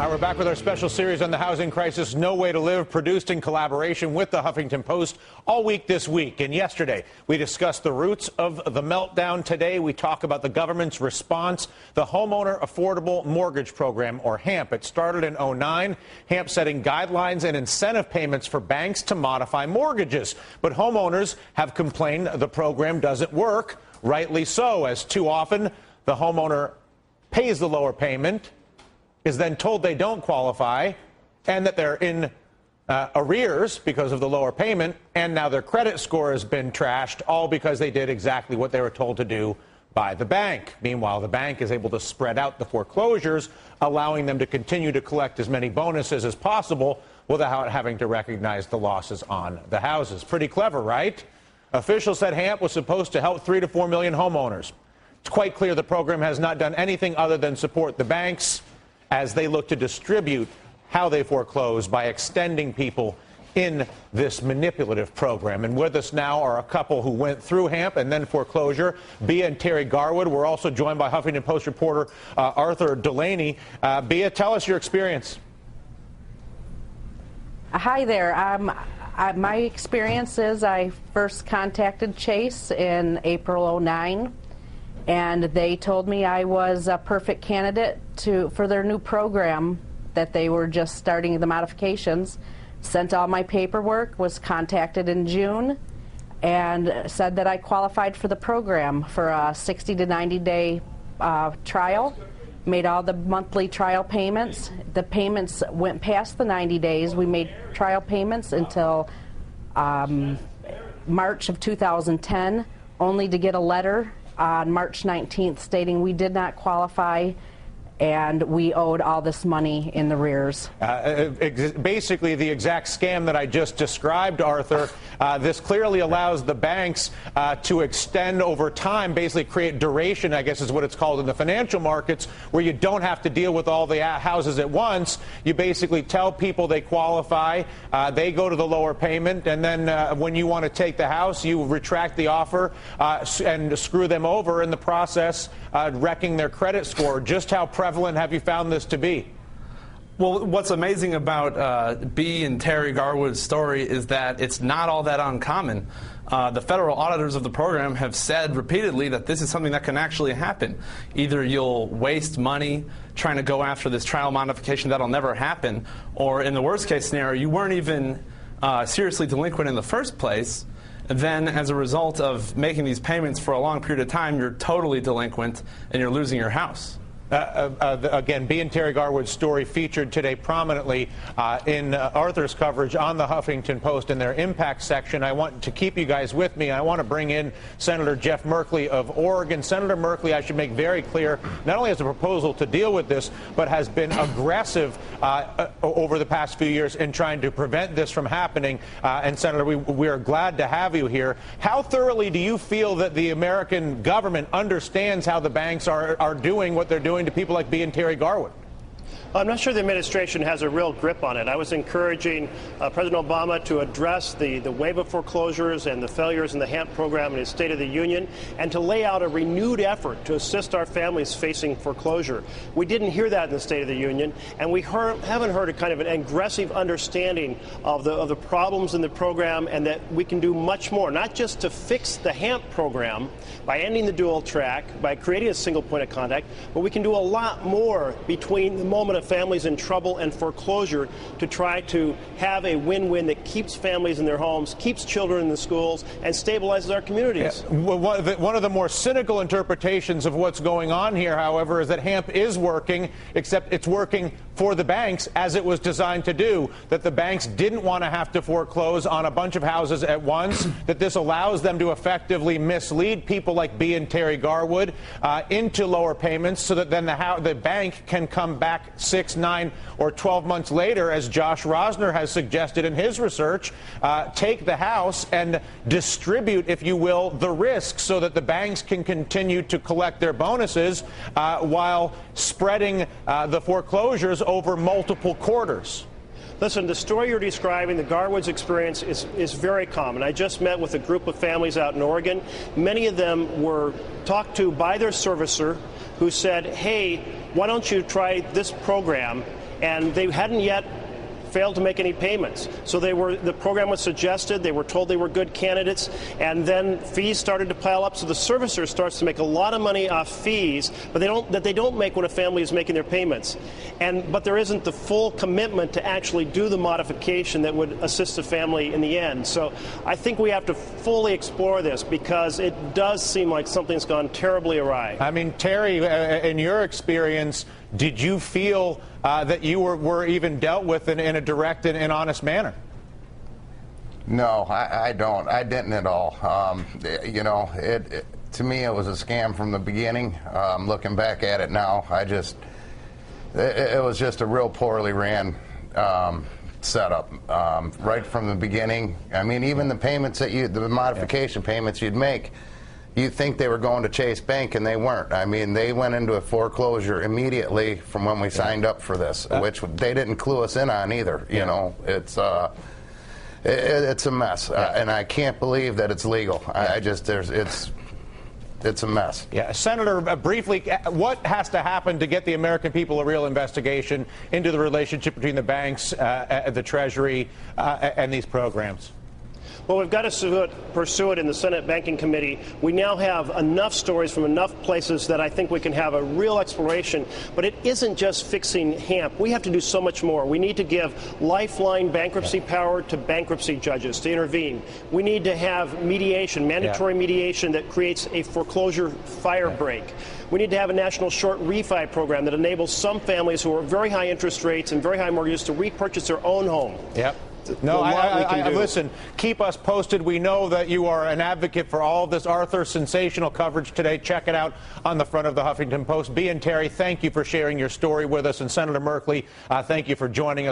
We're back with our special series on the housing crisis, No Way to Live, produced in collaboration with the Huffington Post all week this week. And yesterday, we discussed the roots of the meltdown. Today, we talk about the government's response, the Homeowner Affordable Mortgage Program, or HAMP. It started in 2009, HAMP setting guidelines and incentive payments for banks to modify mortgages. But homeowners have complained the program doesn't work, rightly so, as too often the homeowner pays the lower payment, is then told they don't qualify, and that they're in arrears because of the lower payment, and now their credit score has been trashed, all because they did exactly what they were told to do by the bank. Meanwhile, the bank is able to spread out the foreclosures, allowing them to continue to collect as many bonuses as possible without having to recognize the losses on the houses. Pretty clever, right? Officials said HAMP was supposed to help 3 to 4 million homeowners. It's quite clear the program has not done anything other than support the banks as they look to distribute how they foreclose by extending people in this manipulative program. And with us now are a couple who went through HAMP and then foreclosure, Bea and Terry Garwood. We're also joined by Huffington Post reporter Arthur Delaney. Bea, tell us your experience. Hi there. My experience is I first contacted Chase in April 2009. And they told me I was a perfect candidate for their new program, that they were just starting the modifications. Sent all my paperwork, was contacted in June, and said that I qualified for the program for a 60 to 90-day trial. Made all the monthly trial payments. The payments went past the 90 days. We made trial payments until March of 2010, only to get a letter on March 19th stating we did not qualify and we owed all this money in the rears. Basically the exact scam that I just described, Arthur. This clearly allows the banks to extend over time, basically create duration, I guess is what it's called in the financial markets, where you don't have to deal with all the houses at once. You basically tell people they qualify, they go to the lower payment, and then when you want to take the house, you retract the offer and screw them over in the process, wrecking their credit score. Just how prevalent have you found this to be? Well, what's amazing about Bea and Terry Garwood's story is that it's not all that uncommon. The federal auditors of the program have said repeatedly that this is something that can actually happen. Either you'll waste money trying to go after this trial modification that'll never happen, or in the worst case scenario, you weren't even seriously delinquent in the first place. Then, as a result of making these payments for a long period of time, you're totally delinquent and you're losing your house. Again, Bea and Terry Garwood's story featured today prominently in Arthur's coverage on the Huffington Post in their impact section. I want to keep you guys with me. I want to bring in Senator Jeff Merkley of Oregon. Senator Merkley, I should make very clear, not only has a proposal to deal with this, but has been aggressive over the past few years in trying to prevent this from happening. And Senator, we are glad to have you here. How thoroughly do you feel that the American government understands how the banks are doing what they're doing to people like Bea and Terry Garwood? I'm not sure the administration has a real grip on it. I was encouraging President Obama to address the wave of foreclosures and the failures in the HAMP program in his State of the Union, and to lay out a renewed effort to assist our families facing foreclosure. We didn't hear that in the State of the Union, and we haven't heard a kind of an aggressive understanding of the problems in the program, and that we can do much more, not just to fix the HAMP program by ending the dual track, by creating a single point of contact, but we can do a lot more between the moment of families in trouble and foreclosure to try to have a win-win that keeps families in their homes, keeps children in the schools, and stabilizes our communities. Yeah. One of the more cynical interpretations of what's going on here, however, is that HAMP is working, except it's working for the banks as it was designed to do, that the banks didn't want to have to foreclose on a bunch of houses at once, that this allows them to effectively mislead people like Bea and Terry Garwood into lower payments, so that then the bank can come back 6, 9, or 12 months later, as Josh Rosner has suggested in his research, take the house and distribute, if you will, the risk, so that the banks can continue to collect their bonuses while spreading the foreclosures over multiple quarters. Listen, the story you're describing, the Garwood's experience, is very common. I just met with a group of families out in Oregon. Many of them were talked to by their servicer, who said, hey, why don't you try this program? and they hadn't yet failed to make any payments. So the program was suggested, they were told they were good candidates, and then fees started to pile up, so the servicer starts to make a lot of money off fees, but they don't make when a family is making their payments. But there isn't the full commitment to actually do the modification that would assist the family in the end. So I think we have to fully explore this, because it does seem like something's gone terribly awry. I mean, Terry, in your experience, did you feel that you were even dealt with in a direct and honest manner? No, I don't. I didn't at all. You know, to me, it was a scam from the beginning. Looking back at it now, it was just a real poorly ran setup right from the beginning. I mean, even the payments the modification payments you'd make, you'd think they were going to Chase Bank, and they weren't. I mean, they went into a foreclosure immediately from when we signed up for this, which they didn't clue us in on either. You know, it's a mess, and I can't believe that it's legal. It's a mess. Yeah, Senator, briefly, what has to happen to get the American people a real investigation into the relationship between the banks, the Treasury, and these programs? Well, we've got to pursue it in the Senate Banking Committee. We now have enough stories from enough places that I think we can have a real exploration. But it isn't just fixing HAMP. We have to do so much more. We need to give lifeline bankruptcy power to bankruptcy judges to intervene. We need to have mediation, mandatory mediation that creates a foreclosure fire break. We need to have a national short refi program that enables some families who are very high interest rates and very high mortgages to repurchase their own home. Yep. No, listen, keep us posted. We know that you are an advocate for all of this. Arthur, sensational coverage today. Check it out on the front of the Huffington Post. Bea and Terry, thank you for sharing your story with us. And Senator Merkley, thank you for joining us.